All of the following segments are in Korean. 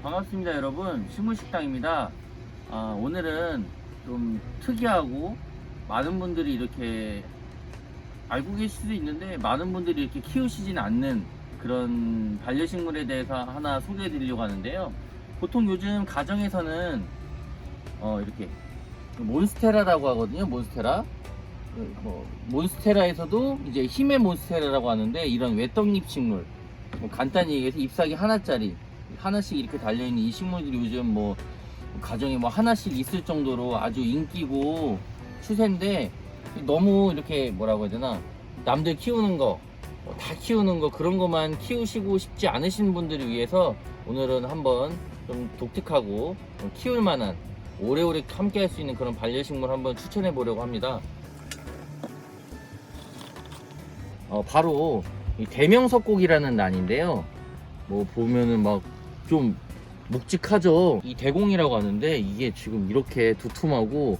반갑습니다 여러분, 식물식당입니다. 오늘은 좀 특이하고 많은 분들이 이렇게 알고 계실 수도 있는데 많은 분들이 이렇게 키우시진 않는 그런 반려식물에 대해서 하나 소개해 드리려고 하는데요. 보통 요즘 가정에서는 이렇게 몬스테라라고 하거든요. 몬스테라. 몬스테라에서도 이제 힘의 몬스테라라고 하는데, 이런 외떡잎 식물, 간단히 얘기해서 잎사귀 하나짜리 하나씩 이렇게 달려있는 이 식물들이 요즘 가정에 하나씩 있을 정도로 아주 인기고 추세인데, 너무 이렇게 뭐라고 해야 되나, 남들 키우는 거 다 키우는 거 그런 것만 키우시고 싶지 않으신 분들을 위해서 오늘은 한번 좀 독특하고 키울 만한, 오래오래 함께 할 수 있는 그런 반려식물 한번 추천해 보려고 합니다. 바로 이 대명석곡이라는 난인데요. 보면은 좀 묵직하죠. 이 대공이라고 하는데, 이게 지금 이렇게 두툼하고,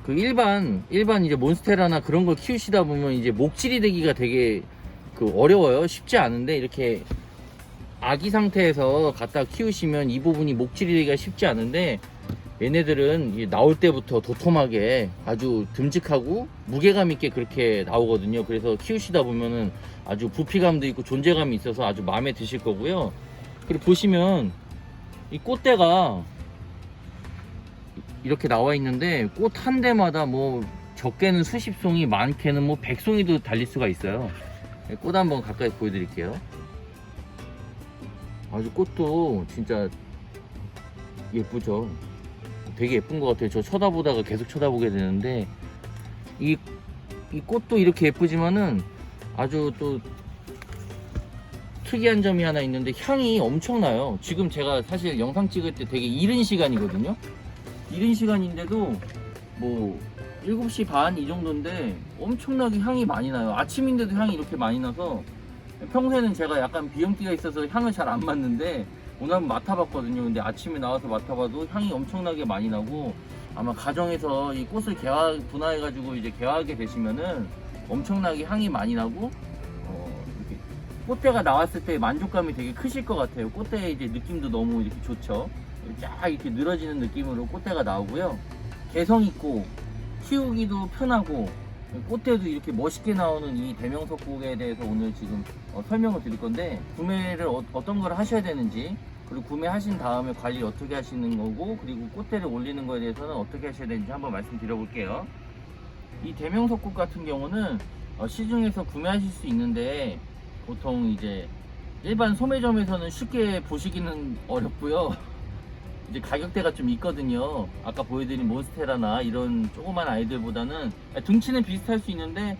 그 일반 이제 몬스테라나 그런 걸 키우시다 보면 이제 목질이 되기가 되게 어려워요. 쉽지 않은데, 이렇게 아기 상태에서 갖다 키우시면 이 부분이 목질이 되기가 쉽지 않은데, 얘네들은 나올 때부터 도톰하게 아주 듬직하고 무게감 있게 그렇게 나오거든요. 그래서 키우시다 보면은 아주 부피감도 있고 존재감이 있어서 아주 마음에 드실 거고요. 그리고 보시면 이 꽃대가 이렇게 나와 있는데, 꽃 한 대마다 적게는 수십 송이, 많게는 100송이도 달릴 수가 있어요. 꽃 한번 가까이 보여드릴게요. 아주 꽃도 진짜 예쁘죠. 되게 예쁜 것 같아요. 저 쳐다보다가 계속 쳐다보게 되는데, 이 꽃도 이렇게 예쁘지만은 아주 또 특이한 점이 하나 있는데, 향이 엄청나요. 지금 제가 사실 영상 찍을 때 되게 이른 시간이거든요. 이른 시간인데도 7시 반 이 정도인데 엄청나게 향이 많이 나요. 아침인데도 향이 이렇게 많이 나서, 평소에는 제가 약간 비염기가 있어서 향을 잘 안 맡는데 오늘 한번 맡아봤거든요. 근데 아침에 나와서 맡아봐도 향이 엄청나게 많이 나고, 아마 가정에서 이 꽃을 분화해가지고 이제 개화하게 되시면은 엄청나게 향이 많이 나고, 이렇게 꽃대가 나왔을 때 만족감이 되게 크실 것 같아요. 꽃대의 이제 느낌도 너무 이렇게 좋죠. 쫙 이렇게 늘어지는 느낌으로 꽃대가 나오고요. 개성 있고 키우기도 편하고, 꽃대도 이렇게 멋있게 나오는 이 대명석곡에 대해서 오늘 지금 설명을 드릴 건데, 구매를 어떤 걸 하셔야 되는지, 그리고 구매하신 다음에 관리 어떻게 하시는 거고, 그리고 꽃대를 올리는 거에 대해서는 어떻게 하셔야 되는지 한번 말씀드려 볼게요. 이 대명석곡 같은 경우는 시중에서 구매하실 수 있는데, 보통 이제 일반 소매점에서는 쉽게 보시기는 어렵고요. 이제 가격대가 좀 있거든요. 아까 보여드린 몬스테라나 이런 조그만 아이들보다는 등치는 비슷할 수 있는데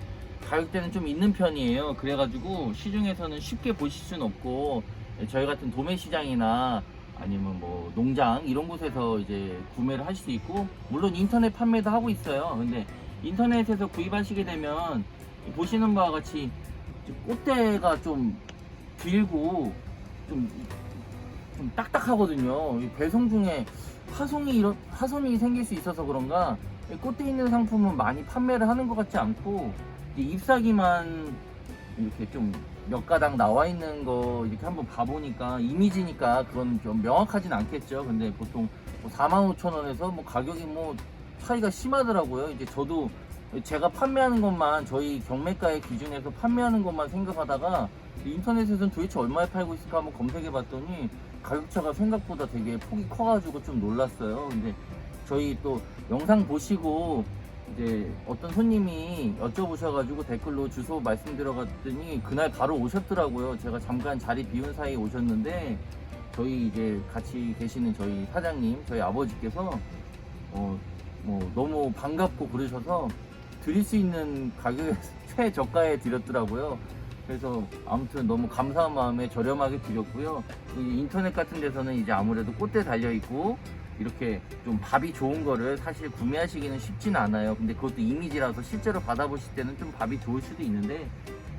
가격대는 좀 있는 편이에요. 그래가지고 시중에서는 쉽게 보실 수는 없고, 저희 같은 도매시장이나 아니면 농장 이런 곳에서 이제 구매를 하실 수 있고, 물론 인터넷 판매도 하고 있어요. 근데 인터넷에서 구입하시게 되면 보시는 바와 같이 꽃대가 좀 길고 좀 딱딱하거든요. 배송 중에 화손이 생길 수 있어서 그런가, 꽃대 있는 상품은 많이 판매를 하는 것 같지 않고, 잎사귀만 이렇게 좀 몇 가닥 나와 있는 거 이렇게 한번 봐보니까, 이미지니까 그건 좀 명확하진 않겠죠. 근데 보통 45,000원에서 가격이 차이가 심하더라고요. 이제 저도 제가 판매하는 것만, 저희 경매가의 기준에서 판매하는 것만 생각하다가 인터넷에서는 도대체 얼마에 팔고 있을까 한번 검색해 봤더니 가격차가 생각보다 되게 폭이 커가지고 좀 놀랐어요. 근데 저희 또 영상 보시고 이제 어떤 손님이 여쭤보셔가지고 댓글로 주소 말씀드려갔더니 그날 바로 오셨더라고요. 제가 잠깐 자리 비운 사이에 오셨는데, 저희 이제 같이 계시는 저희 사장님, 저희 아버지께서 너무 반갑고 그러셔서 드릴 수 있는 가격에 최저가에 드렸더라고요. 그래서 아무튼 너무 감사한 마음에 저렴하게 드렸고요. 인터넷 같은 데서는 이제 아무래도 꽃대 달려있고 이렇게 좀 밥이 좋은 거를 사실 구매하시기는 쉽진 않아요. 근데 그것도 이미지라서 실제로 받아보실 때는 좀 밥이 좋을 수도 있는데,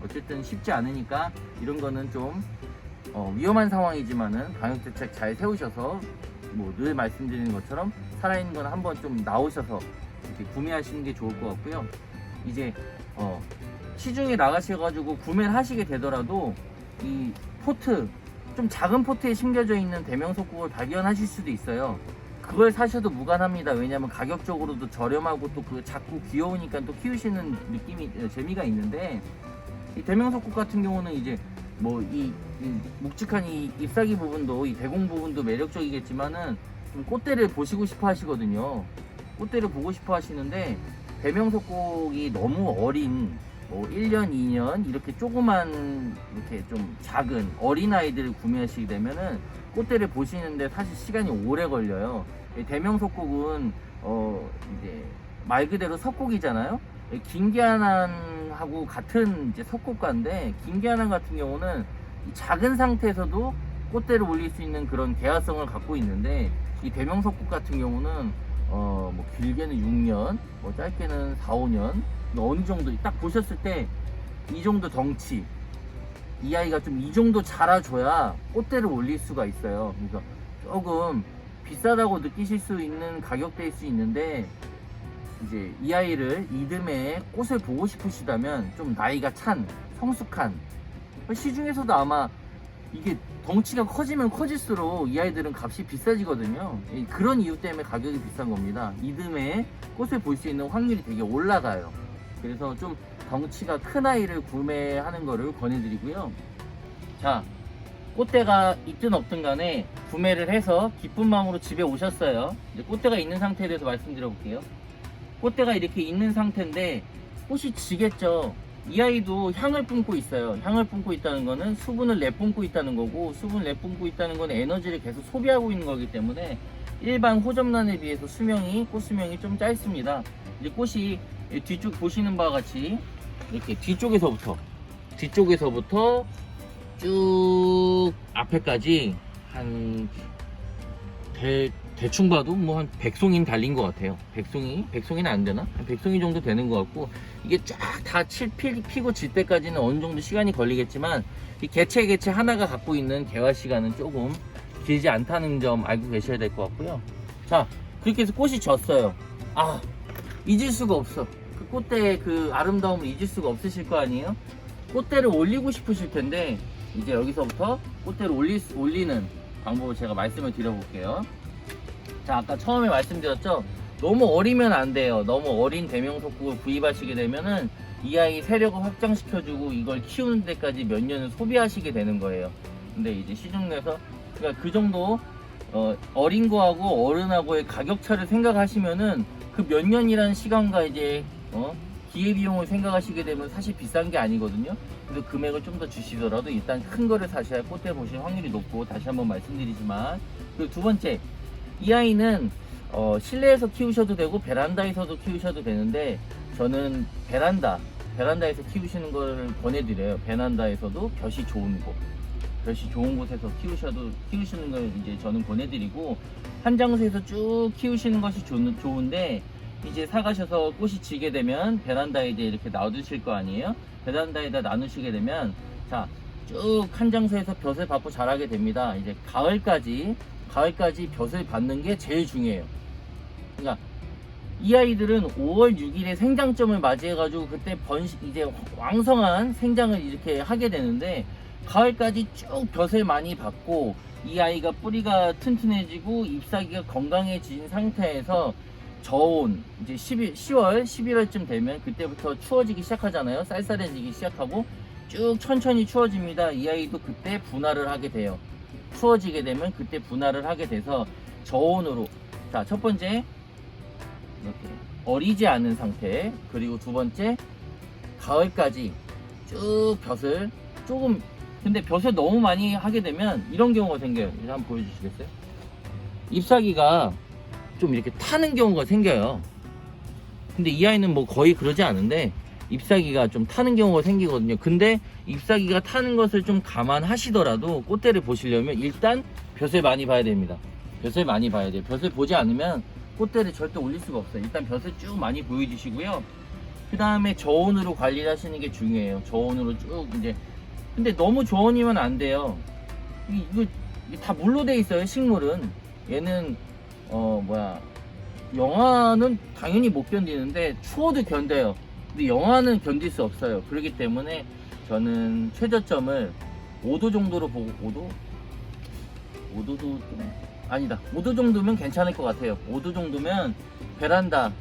어쨌든 쉽지 않으니까 이런 거는 좀 위험한 상황이지만은 방역대책 잘 세우셔서, 늘 말씀드리는 것처럼 살아있는 건 한번 좀 나오셔서 이렇게 구매하시는 게 좋을 것 같고요. 이제 시중에 나가셔가지고 구매를 하시게 되더라도 이 포트, 좀 작은 포트에 심겨져 있는 대명 속국을 발견하실 수도 있어요. 그걸 사셔도 무관합니다. 왜냐면 가격적으로도 저렴하고 또 그 작고 귀여우니까 또 키우시는 느낌이 재미가 있는데, 이 대명 속국 같은 경우는 이제 뭐 이 묵직한 이 잎사귀 부분도, 이 대공 부분도 매력적이겠지만은 좀 꽃대를 보시고 싶어 하시거든요. 꽃대를 보고 싶어 하시는데, 대명 속국이 너무 어린, 뭐 1년, 2년 이렇게 조그만, 이렇게 좀 작은 어린 아이들을 구매하시게 되면은 꽃대를 보시는데 사실 시간이 오래 걸려요. 대명 속국은 이제 말 그대로 석국이잖아요. 김계환하고 같은 이제 석국과인데, 김계환 같은 경우는 작은 상태에서도 꽃대를 올릴 수 있는 그런 개화성을 갖고 있는데, 이 대명 석국 같은 경우는 뭐 길게는 6년, 뭐 짧게는 4, 5년, 어느 정도 딱 보셨을 때 이 정도 덩치, 이 아이가 좀 이 정도 자라줘야 꽃대를 올릴 수가 있어요. 그러니까 조금 비싸다고 느끼실 수 있는 가격대일 수 있는데, 이제 이 아이를 이듬해 꽃을 보고 싶으시다면 좀 나이가 찬, 성숙한, 시중에서도 아마 이게 덩치가 커지면 커질수록 이 아이들은 값이 비싸지거든요. 그런 이유 때문에 가격이 비싼 겁니다. 이듬해 꽃을 볼 수 있는 확률이 되게 올라가요. 그래서 좀 덩치가 큰 아이를 구매하는 거를 권해드리고요. 자, 꽃대가 있든 없든 간에 구매를 해서 기쁜 마음으로 집에 오셨어요. 이제 꽃대가 있는 상태에 대해서 말씀드려 볼게요. 꽃대가 이렇게 있는 상태인데 꽃이 지겠죠. 이 아이도 향을 뿜고 있어요. 향을 뿜고 있다는 거는 수분을 내뿜고 있다는 거고, 수분을 내뿜고 있다는 건 에너지를 계속 소비하고 있는 거기 때문에 일반 호접란에 비해서 꽃 수명이 좀 짧습니다. 이제 꽃이 뒤쪽 보시는 바와 같이 이렇게 뒤쪽에서부터 쭉 앞에까지 한 대충 봐도 뭐 한 100송이는 달린 것 같아요. 100송이는 안 되나? 한 100송이 정도 되는 것 같고, 이게 쫙 다 피고 질 때까지는 어느 정도 시간이 걸리겠지만, 이 개체 하나가 갖고 있는 개화 시간은 조금 길지 않다는 점 알고 계셔야 될 것 같고요. 자, 그렇게 해서 꽃이 졌어요. 아, 잊을 수가 없어. 그 꽃대의 그 아름다움을 잊을 수가 없으실 거 아니에요? 꽃대를 올리고 싶으실 텐데, 이제 여기서부터 꽃대를 올리는 방법을 제가 말씀을 드려볼게요. 자, 아까 처음에 말씀드렸죠? 너무 어리면 안 돼요. 너무 어린 대명 속국을 구입하시게 되면은 이 아이 세력을 확장시켜주고 이걸 키우는 데까지 몇 년을 소비하시게 되는 거예요. 근데 이제 시중 내에서 그러니까 그 정도 어린 거하고 어른하고의 가격 차를 생각하시면은 그 몇 년이라는 시간과 이제 기회비용을 생각하시게 되면 사실 비싼 게 아니거든요. 그래서 금액을 좀 더 주시더라도 일단 큰 거를 사셔야 꽃대 보실 확률이 높고, 다시 한번 말씀드리지만, 그리고 두 번째, 이 아이는 실내에서 키우셔도 되고 베란다에서도 키우셔도 되는데, 저는 베란다에서 키우시는 걸 권해드려요. 베란다에서도 볕이 좋은 곳에서 키우시는 걸 이제 저는 권해드리고, 한 장소에서 쭉 키우시는 것이 좋은데, 이제 사가셔서 꽃이 지게 되면 베란다에 이제 이렇게 놔두실 거 아니에요? 베란다에다 나누시게 되면, 자, 쭉 한 장소에서 볕을 받고 자라게 됩니다. 이제 가을까지 볕을 받는 게 제일 중요해요. 그러니까 이 아이들은 5월 6일에 생장점을 맞이해가지고 그때 이제 왕성한 생장을 이렇게 하게 되는데, 가을까지 쭉 볕을 많이 받고 이 아이가 뿌리가 튼튼해지고 잎사귀가 건강해진 상태에서 저온 이제 10월, 11월쯤 되면 그때부터 추워지기 시작하잖아요. 쌀쌀해지기 시작하고 쭉 천천히 추워집니다. 이 아이도 그때 분화를 하게 돼요. 추워지게 되면 그때 분화를 하게 돼서 저온으로, 자, 첫 번째 이렇게 어리지 않은 상태, 그리고 두 번째 가을까지 쭉 볕을 조금, 근데 볕을 너무 많이 하게 되면 이런 경우가 생겨요. 이제 한번 보여주시겠어요? 잎사귀가 좀 이렇게 타는 경우가 생겨요. 근데 이 아이는 뭐 거의 그러지 않은데 잎사귀가 좀 타는 경우가 생기거든요. 근데 잎사귀가 타는 것을 좀 감안하시더라도 꽃대를 보시려면 일단 볕을 많이 봐야 됩니다. 볕을 많이 봐야 돼요. 볕을 보지 않으면 꽃대를 절대 올릴 수가 없어요. 일단 볕을 쭉 많이 보여주시고요. 그 다음에 저온으로 관리를 하시는 게 중요해요. 저온으로 쭉 이제, 근데 너무 저온이면 안 돼요. 이거 다 물로 돼 있어요. 식물은. 얘는 영하는 당연히 못 견디는데 추워도 견뎌요. 근데 영하는 견딜 수 없어요. 그렇기 때문에 저는 최저점을 5도 정도로 보고, 5도도 좀 아니다. 5도 정도면 괜찮을 것 같아요. 5도 정도면 베란다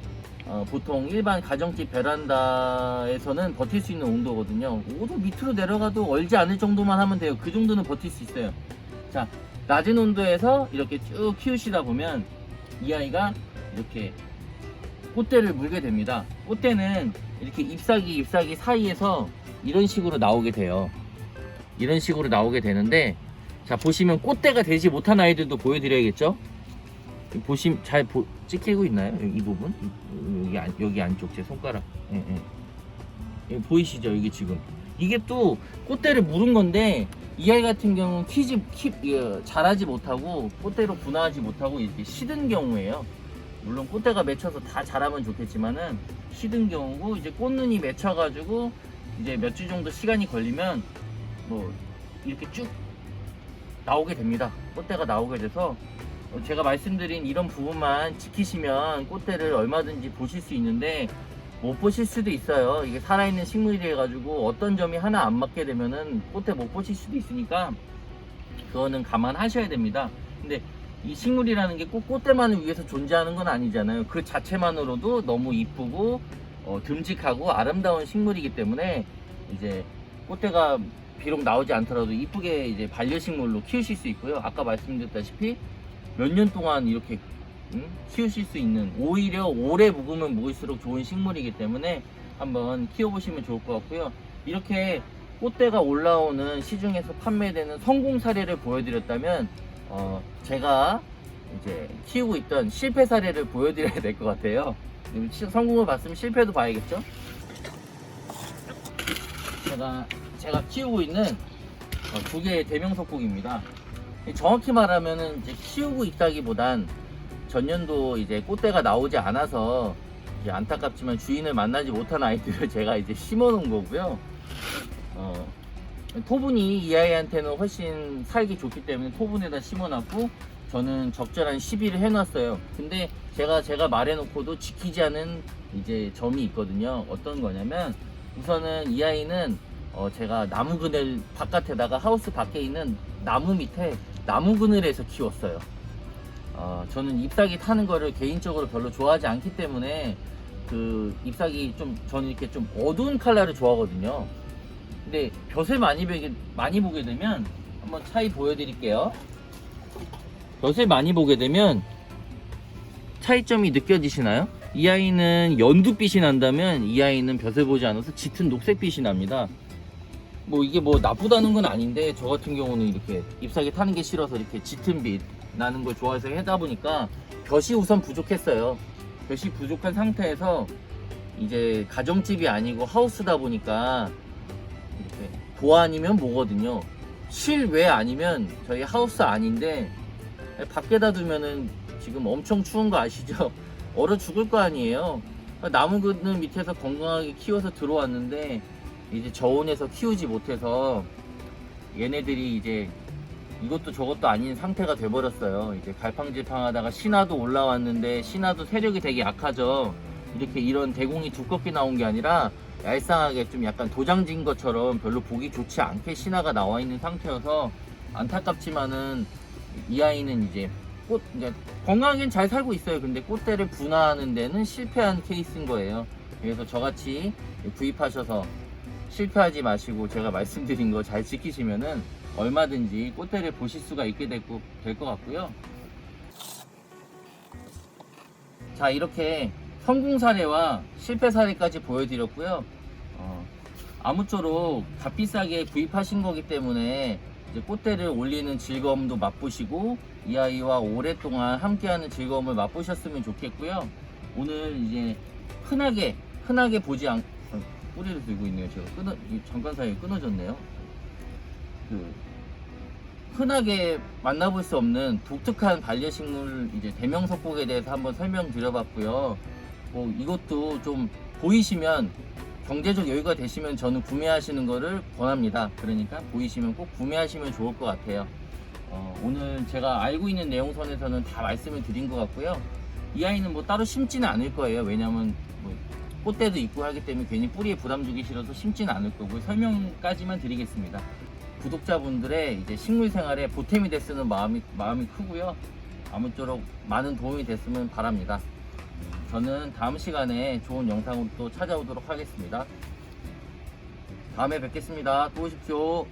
보통 일반 가정집 베란다에서는 버틸 수 있는 온도거든요. 5도 밑으로 내려가도 얼지 않을 정도만 하면 돼요. 그 정도는 버틸 수 있어요. 자, 낮은 온도에서 이렇게 쭉 키우시다 보면 이 아이가 이렇게 꽃대를 물게 됩니다. 꽃대는 이렇게 잎사귀 사이에서 이런 식으로 나오게 돼요. 이런 식으로 나오게 되는데, 자, 보시면 꽃대가 되지 못한 아이들도 보여드려야겠죠? 찍히고 있나요? 이 부분? 여기 안쪽 제 손가락. 예. 여기 보이시죠? 여기 지금. 이게 또 꽃대를 물은 건데, 이 아이 같은 경우는 자라지 못하고, 꽃대로 분화하지 못하고, 이렇게 시든 경우에요. 물론 꽃대가 맺혀서 다 자라면 좋겠지만은, 시든 경우고, 이제 꽃눈이 맺혀가지고, 이제 몇 주 정도 시간이 걸리면, 뭐, 이렇게 쭉 나오게 됩니다. 꽃대가 나오게 돼서, 제가 말씀드린 이런 부분만 지키시면 꽃대를 얼마든지 보실 수 있는데 못 보실 수도 있어요. 이게 살아있는 식물이 해가지고 어떤 점이 하나 안 맞게 되면은 꽃대 못 보실 수도 있으니까 그거는 감안하셔야 됩니다. 근데 이 식물이라는 게 꼭 꽃대만을 위해서 존재하는 건 아니잖아요. 그 자체만으로도 너무 이쁘고 듬직하고 아름다운 식물이기 때문에 이제 꽃대가 비록 나오지 않더라도 이쁘게 이제 반려식물로 키우실 수 있고요. 아까 말씀드렸다시피 몇 년 동안 이렇게 키우실 수 있는, 오히려 오래 묵으면 묵을수록 좋은 식물이기 때문에 한번 키워보시면 좋을 것 같고요. 이렇게 꽃대가 올라오는 시중에서 판매되는 성공 사례를 보여드렸다면 제가 이제 키우고 있던 실패 사례를 보여드려야 될 것 같아요. 성공을 봤으면 실패도 봐야겠죠. 제가 키우고 있는 두 개의 대명석국입니다. 정확히 말하면은 이제 키우고 있다기보단 전년도 이제 꽃대가 나오지 않아서 이제 안타깝지만 주인을 만나지 못한 아이들을 제가 이제 심어 놓은 거고요. 토분이 이 아이한테는 훨씬 살기 좋기 때문에 토분에다 심어 놨고, 저는 적절한 시비를 해 놨어요. 근데 제가 말해 놓고도 지키지 않은 이제 점이 있거든요. 어떤 거냐면, 우선은 이 아이는 제가 나무 그늘 바깥에다가, 하우스 밖에 있는 나무 밑에 나무 그늘에서 키웠어요. 저는 잎사귀 타는 거를 개인적으로 별로 좋아하지 않기 때문에 그 잎사귀 저는 이렇게 좀 어두운 컬러를 좋아하거든요. 근데 벼슬 많이 보게 되면 한번 차이 보여드릴게요. 벼슬 많이 보게 되면 차이점이 느껴지시나요? 이 아이는 연두빛이 난다면 이 아이는 벼슬 보지 않아서 짙은 녹색빛이 납니다. 뭐 이게 뭐 나쁘다는 건 아닌데, 저 같은 경우는 이렇게 잎사귀 타는 게 싫어서 이렇게 짙은 빛 나는 걸 좋아해서 하다 보니까 볕이 우선 부족했어요. 볕이 부족한 상태에서 이제 가정집이 아니고 하우스다 보니까 이렇게 보안이면 뭐거든요. 실외 아니면 저희 하우스 아닌데 밖에다 두면은 지금 엄청 추운 거 아시죠? 얼어 죽을 거 아니에요. 나무 그늘 밑에서 건강하게 키워서 들어왔는데 이제 저온에서 키우지 못해서 얘네들이 이제 이것도 저것도 아닌 상태가 돼버렸어요. 이제 갈팡질팡하다가 신화도 올라왔는데, 신화도 세력이 되게 약하죠. 이렇게 이런 대공이 두껍게 나온 게 아니라 얄쌍하게 좀 약간 도장진 것처럼 별로 보기 좋지 않게 신화가 나와 있는 상태여서 안타깝지만은 이 아이는 이제 건강하게는 잘 살고 있어요. 근데 꽃대를 분화하는 데는 실패한 케이스인 거예요. 그래서 저같이 구입하셔서 실패하지 마시고 제가 말씀드린 거 잘 지키시면은 얼마든지 꽃대를 보실 수가 있게 될 것 같고요. 자, 이렇게 성공 사례와 실패 사례까지 보여드렸고요. 아무쪼록 값비싸게 구입하신 거기 때문에 이제 꽃대를 올리는 즐거움도 맛보시고 이 아이와 오랫동안 함께하는 즐거움을 맛보셨으면 좋겠고요. 오늘 이제 흔하게 보지 않고 뿌리를 들고 있네요. 제가 잠깐 사이에 끊어졌네요. 흔하게 만나볼 수 없는 독특한 반려식물 이제 대명석국에 대해서 한번 설명드려봤고요. 뭐 이것도 좀 보이시면, 경제적 여유가 되시면 저는 구매하시는 거를 권합니다. 그러니까 보이시면 꼭 구매하시면 좋을 것 같아요. 오늘 제가 알고 있는 내용선에서는 다 말씀을 드린 것 같고요. 이 아이는 뭐 따로 심지는 않을 거예요. 왜냐면 뭐 꽃대도 있고 하기 때문에 괜히 뿌리에 부담 주기 싫어서 심지는 않을 거고, 설명까지만 드리겠습니다. 구독자분들의 이제 식물 생활에 보탬이 됐으면 마음이 크고요. 아무쪼록 많은 도움이 됐으면 바랍니다. 저는 다음 시간에 좋은 영상으로 또 찾아오도록 하겠습니다. 다음에 뵙겠습니다. 또 오십시오.